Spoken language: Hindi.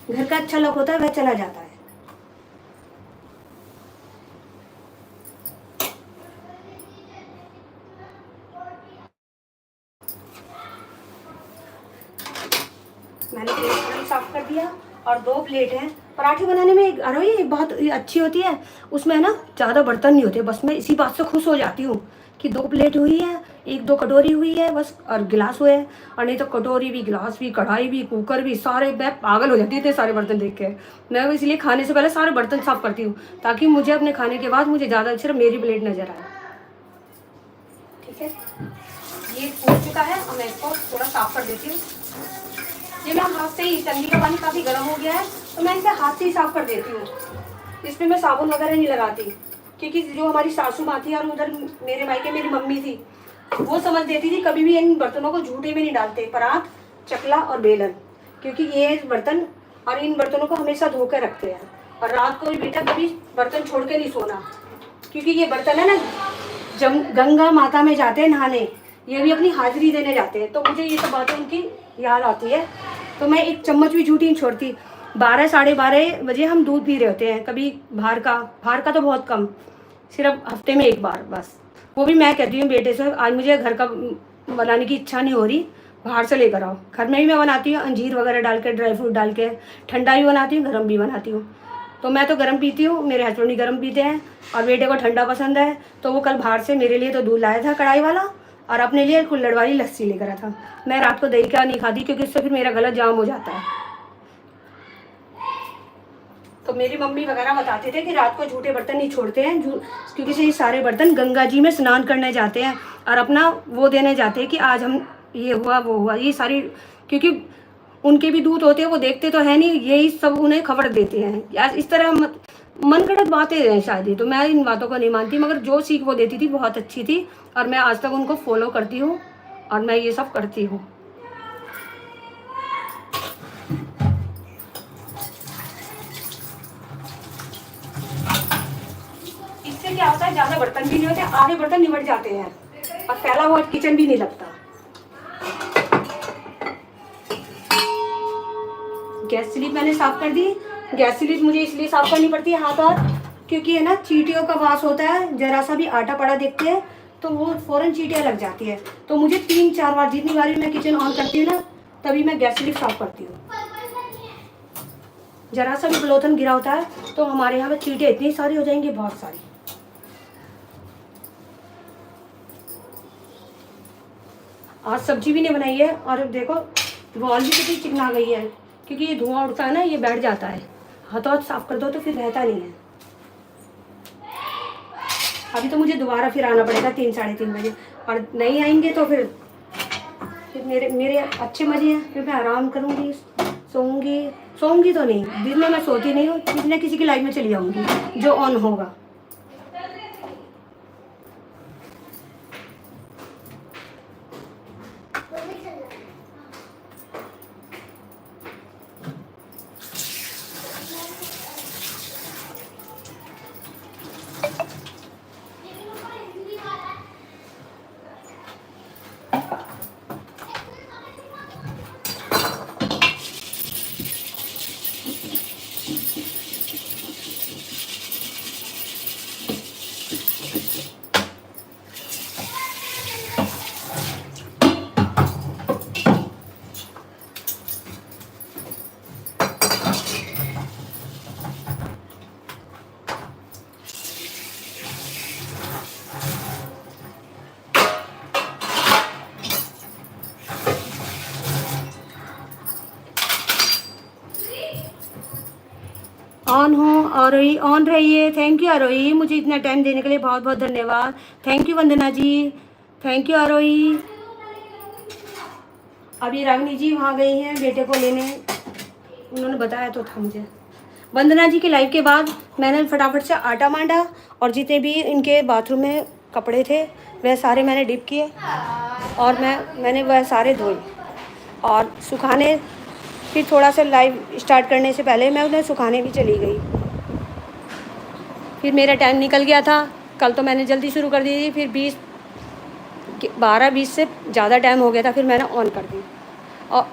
घर का अच्छा लुक होता है वह चला जाता है। मैंने प्लेट साफ कर दिया और 2 प्लेट हैं। पराठे बनाने में एक बहुत अच्छी होती है, उसमें ना ज़्यादा बर्तन नहीं होते। बस मैं इसी बात से खुश हो जाती हूँ कि 2 प्लेट हुई है, 1-2 कटोरी हुई है बस, और गिलास हुए हैं। और नहीं तो कटोरी भी, गिलास भी, कढ़ाई भी, कुकर भी, सारे, मैं पागल हो जाती हूँ इतने सारे बर्तन देख के। मैं इसलिए खाने से पहले सारे बर्तन साफ करती हूँ, ताकि मुझे अपने खाने के बाद मुझे ज़्यादा सिर्फ मेरी प्लेट नज़र आए। ठीक है, ये फूल चुका है और मैं इसको थोड़ा साफ कर देती हूँ। ये मैं हाथ से ही, टंकी का पानी काफ़ी गर्म हो गया है तो मैं इसे हाथ से ही साफ कर देती हूँ। इसमें मैं साबुन वगैरह नहीं लगाती, क्योंकि जो हमारी सासू माँ थी और उधर मेरे मायके मेरी मम्मी थी, वो समझ देती थी कभी भी इन बर्तनों को झूठे में नहीं डालते, परात, चकला और बेलन, क्योंकि ये बर्तन और इन बर्तनों को हमेशा धो कर रखते हैं। और रात को भी बेटा कभी बर्तन छोड़ के नहीं सोना, क्योंकि ये बर्तन है ना, जब गंगा माता में जाते हैं नहाने, ये भी अपनी हाजिरी देने जाते हैं, तो मुझे ये सब बातें उनकी याद आती है। तो मैं एक चम्मच भी झूठी नहीं छोड़ती। 12 साढ़े 12 बजे हम दूध पी रहे होते हैं, कभी बाहर का तो बहुत कम, सिर्फ हफ्ते में 1 बार बस। वो भी मैं कहती हूँ बेटे से, आज मुझे घर का बनाने की इच्छा नहीं हो रही, बाहर से लेकर आओ। घर में भी मैं बनाती हूँ, अंजीर वगैरह डाल के, ड्राई फ्रूट डाल के, ठंडा भी बनाती हूँ, गर्म भी बनाती हूँ। तो मैं तो गर्म पीती हूँ, मेरे हस्बैंड भी गर्म पीते हैं, और बेटे को ठंडा पसंद है। तो वो कल बाहर से मेरे लिए तो दूध लाया था कढ़ाई वाला, और अपने लिए कुल्हड़ वाली लस्सी लेकर आया था। मैं रात को दही का नहीं खाती, क्योंकि उससे फिर मेरा गला जाम हो जाता है। तो मेरी मम्मी वगैरह बताते थे कि रात को झूठे बर्तन नहीं छोड़ते हैं, क्योंकि ये सारे बर्तन गंगा जी में स्नान करने जाते हैं और अपना वो देने जाते हैं कि आज हम ये हुआ वो हुआ, ये सारी, क्योंकि उनके भी दूत होते हैं, वो देखते तो है नहीं, यही सब उन्हें खबर देते हैं। यार इस तरह मन गढ़ंत बातें हैं शायद ही, तो मैं इन बातों को नहीं मानती, मगर जो सीख वो देती थी बहुत अच्छी थी, और मैं आज तक उनको फॉलो करती हूँ और मैं ये सब करती हूँ। इससे क्या होता है, ज़्यादा बर्तन भी नहीं होते, आधे बर्तन निमट जाते हैं और फैला हुआ किचन भी नहीं लगता। गैस स्लिप मैंने साफ कर दी। गैस स्लिप मुझे इसलिए साफ करनी पड़ती है हाथ और, क्योंकि है ना चींटियों का वास होता है, जरा सा भी आटा पड़ा देखते हैं तो वो फौरन चींटियाँ लग जाती है। तो मुझे 3-4 बार, जितनी बारी मैं किचन ऑन करती हूँ ना, तभी मैं गैस स्लिप साफ करती हूँ। जरा सा भी ब्लोथन गिरा होता है तो हमारे यहाँ पे चींटियाँ इतनी सारी हो जाएंगी, बहुत सारी। आज सब्जी भी नहीं बनाई है, और देखो वॉल भी कितनी चिकना गई है, क्योंकि ये धुआं उड़ता है ना, ये बैठ जाता है। हाथों साफ कर दो तो फिर रहता नहीं है। अभी तो मुझे दोबारा फिर आना पड़ेगा 3-3:30 बजे, और नहीं आएंगे तो फिर मेरे अच्छे मजे हैं। फिर मैं आराम करूँगी, सोऊंगी तो नहीं, दिन में मैं सोती नहीं हूँ, किसी न किसी की लाइफ में चली जाऊँगी जो ऑन होगा। ऑन हो आरोही, ऑन रहिए। थैंक यू आरोही, मुझे इतना टाइम देने के लिए बहुत बहुत धन्यवाद। Thank you Vandana ji, thank you Aarohi. अभी रागिनी जी वहाँ गई हैं बेटे को लेने, उन्होंने बताया तो था मुझे। वंदना जी की लाइव के बाद मैंने फटाफट से आटा मांडा, और जितने भी इनके बाथरूम में कपड़े थे वह सारे मैंने डिप किए, और मैंने वह सारे धोए और सुखाने। फिर थोड़ा सा लाइव स्टार्ट करने से पहले मैं उन्हें सुखाने भी चली गई। फिर मेरा टाइम निकल गया था, कल तो मैंने जल्दी शुरू कर दी थी, फिर 12-20 से ज़्यादा टाइम हो गया था, फिर मैंने ऑन कर दी। और